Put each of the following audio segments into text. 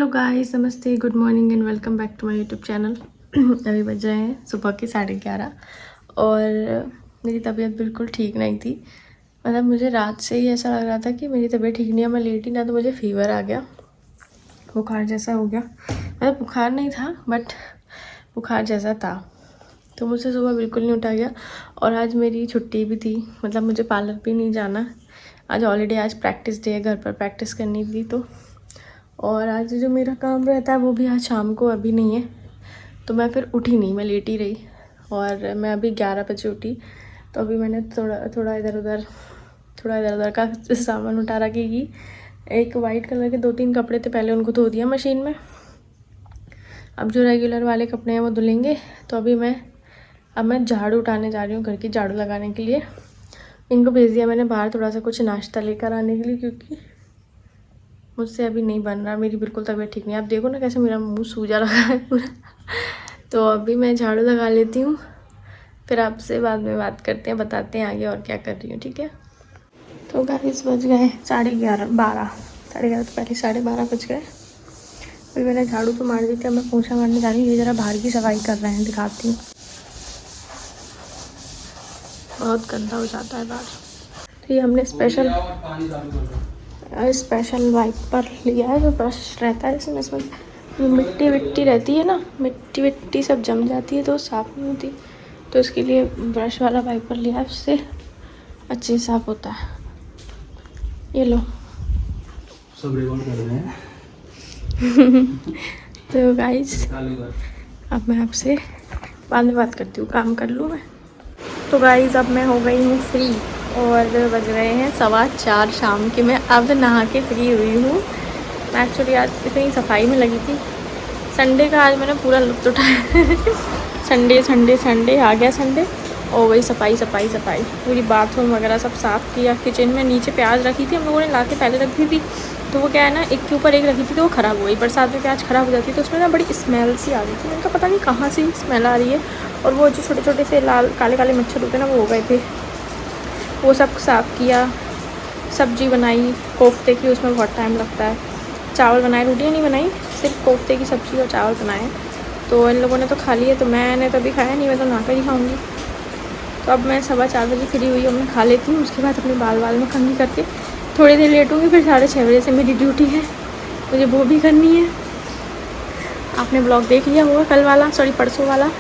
Hello guys, नमस्ते, good morning and welcome back to my YouTube channel. अभी बज रहे हैं सुबह के 11:30 और मेरी तबीयत बिल्कुल ठीक नहीं थी। मतलब मुझे रात से ही ऐसा लग रहा था कि मेरी तबीयत ठीक नहीं है। मैं लेटी ना तो मुझे फीवर आ गया, बुखार जैसा हो गया। मतलब बुखार नहीं था बट बुखार जैसा था। तो मुझसे सुबह बिल्कुल नहीं उठा गया। और आज मेरी छुट्टी भी थी, मतलब मुझे पार्लर भी नहीं जाना। आज हॉलीडे, आज प्रैक्टिस डे है, घर पर प्रैक्टिस करनी थी। तो और आज जो मेरा काम रहता है वो भी आज शाम को अभी नहीं है। तो मैं फिर उठी नहीं, मैं लेटी रही। और मैं अभी 11 बजे उठी। तो अभी मैंने थोड़ा इधर उधर का सामान उठा रखी की। एक वाइट कलर के 2-3 कपड़े थे, पहले उनको धो दिया मशीन में। अब जो रेगुलर वाले कपड़े हैं वो धुलेंगे। तो अब मैं झाड़ू उठाने जा रही हूँ, घर की झाड़ू लगाने के लिए। इनको भेज दिया मैंने बाहर थोड़ा सा कुछ नाश्ता लेकर आने के लिए, क्योंकि मुझसे अभी नहीं बन रहा। मेरी बिल्कुल तबीयत ठीक नहीं है। आप देखो ना कैसे मेरा मुंह सूजा रखा है पूरा। तो अभी मैं झाड़ू लगा लेती हूँ, फिर आपसे बाद में बात करते हैं, बताते हैं आगे और क्या कर रही हूँ, ठीक है। तो गाइस बज गए 11:30 साढ़े 11 तो पहले 12:30 बज गए। अभी मैंने झाड़ू तो मार दी थी, अब मैं पोछा मारने जा रही हूँ। ये ज़रा बाहर की सफाई कर रहे हैं, दिखाती हूँ। बहुत गंदा हो जाता है बाहर। तो ये हमने स्पेशल वाइपर लिया है, जो ब्रश रहता है इसमें मिट्टी विट्टी रहती है ना, मिट्टी विट्टी सब जम जाती है तो साफ़ नहीं होती। तो इसके लिए ब्रश वाला वाइपर लिया है, उससे अच्छे से साफ़ होता है। ये लो। सब रिकॉर्ड कर रहे हैं। तो गाइस अब मैं आपसे बाद में बात करती हूँ, काम कर लूँ मैं। तो गाइस अब मैं हो गई हूँ फ्री और बज रहे हैं 4:15 शाम के। मैं अब नहा के फ्री हुई हूँ। मैं एक्चुअली आज इतनी सफाई में लगी थी। संडे का आज मैंने पूरा लुत्फ़ उठाया। संडे आ गया संडे, और वही सफाई। पूरी बाथरूम वगैरह सब साफ़ किया। किचन में नीचे प्याज रखी थी हम लोगों ने, ला के पहले रख दी थी। तो वो क्या है ना, एक के ऊपर एक रखी थी तो वो ख़राब हो गई। बरसात में प्याज ख़राब हो जाती है तो उसमें ना बड़ी स्मेल सी आ रही थी। मैंने कहा पता नहीं कहाँ से स्मेल आ रही है। और वो जो छोटे छोटे से लाल काले काले मच्छर होते हैं ना, वो हो गए थे। वो सब साफ़ किया। सब्ज़ी बनाई कोफ्ते की, उसमें बहुत टाइम लगता है। चावल बनाए, रोटियाँ नहीं बनाई, सिर्फ कोफ्ते की सब्ज़ी और चावल बनाए। तो इन लोगों ने तो खा लिए, तो मैंने तो अभी खाया नहीं, मैं तो नहा कर ही खाऊँगी। तो अब मैं 4:15 बजे फ्री हुई हूँ, मैं खा लेती हूँ। उसके बाद अपने बाल में कंघी करके थोड़ी देर लेटूँगी। फिर 6:30 बजे से मेरी ड्यूटी है, मुझे वो भी करनी है। आपने ब्लॉग देख लिया होगा कल वाला, सॉरी परसों वाला।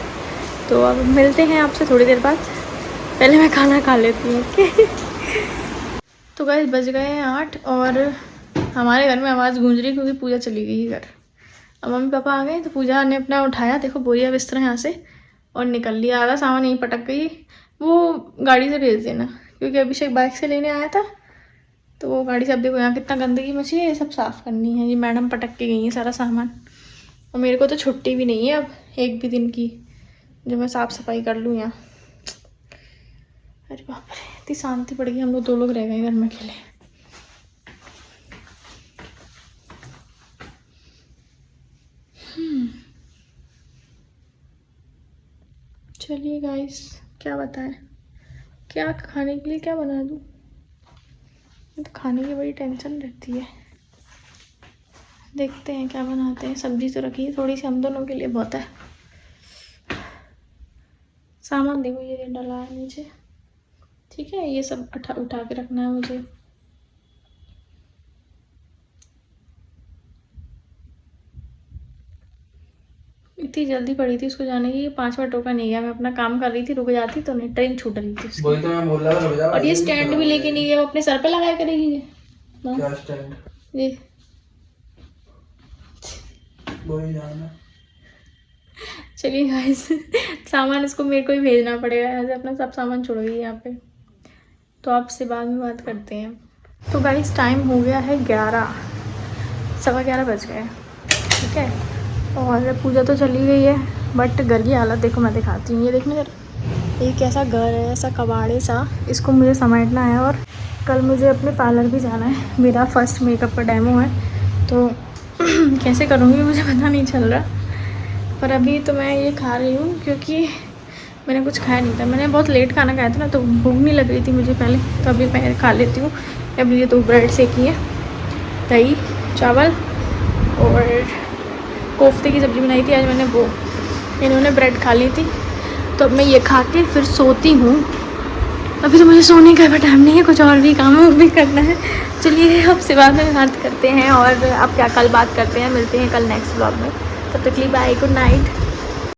तो अब मिलते हैं आपसे थोड़ी देर बाद। पहले मैं खाना खा लेती हूँ, ओके। तो गाइस बज गए हैं 8 और हमारे घर में आवाज़ गूंज रही क्योंकि पूजा चली गई है घर। अब मम्मी पापा आ गए तो पूजा ने अपना उठाया, देखो बोरिया बिस्तर यहाँ से, और निकल लिया। आधा सामान यहीं पटक गई। वो गाड़ी से भेज देना, क्योंकि अभिषेक बाइक से लेने आया था। तो वो गाड़ी से, अब देखो यहाँ कितना गंदगी मची है, ये सब साफ़ करनी है। ये मैडम पटक के गई है सारा सामान। और मेरे को तो छुट्टी भी नहीं है अब एक भी दिन की, जो मैं साफ़ सफाई कर लूँ यहाँ। अरे बाप रे, इतनी शांति पड़ गई। हम लोग 2 लोग रह गए घर में अकेले। चलिए गाइस, क्या बताएं, क्या खाने के लिए क्या बना दूँ। तो खाने की बड़ी टेंशन रहती है। देखते हैं क्या बनाते हैं। सब्जी तो रखी है थोड़ी सी, हम दोनों के लिए बहुत है। सामान देखो ये डला है नीचे, ठीक है। ये सब उठा के रखना है मुझे। इतनी जल्दी पड़ी थी उसको जाने की, 5वां टोकन नहीं गया। मैं अपना काम कर रही थी, रुक जाती तो नहीं, ट्रेन छूट रही थी उसकी। वही तो मैं बोल रहा था। और ये स्टैंड भी लेके नहीं गया, वो अपने सर पे लगाया करेगी ये। क्या स्टैंड? ये वही जाना। चलिए गाइस, सामान इसको मेरे को ही भेजना पड़ेगा। ऐसे अपना सब सामान छोड़ गई यहाँ पे। तो आपसे बाद में बात करते हैं। तो गाइस टाइम हो गया है 11:15 बज गए, ठीक है। और पूजा तो चली गई है, बट घर की हालत देखो, मैं दिखाती हूँ। ये देखना यार, एक ऐसा घर है, ऐसा कबाड़े सा, इसको मुझे समेटना है। और कल मुझे अपने पार्लर भी जाना है, मेरा फर्स्ट मेकअप का डेमो है। तो कैसे करूँगी मुझे पता नहीं चल रहा। पर अभी तो मैं ये खा रही हूँ क्योंकि मैंने कुछ खाया नहीं था। मैंने बहुत लेट खाना खाया था ना, तो भूख नहीं लग रही थी मुझे पहले। तो अभी मैं खा लेती हूँ। अभी ये 2 ब्रेड सेकी है, दही चावल और कोफ्ते की सब्ज़ी बनाई थी आज मैंने वो। इन्होंने ब्रेड खा ली थी तो अब मैं ये खा के फिर सोती हूँ। अभी तो मुझे सोने का भी टाइम नहीं है, कुछ और भी काम भी करना है। चलिए आपसे बाद में बात करते हैं और आप क्या कल बात करते हैं, मिलते हैं कल नेक्स्ट ब्लॉग में। तब तक के लिए बाय, गुड नाइट।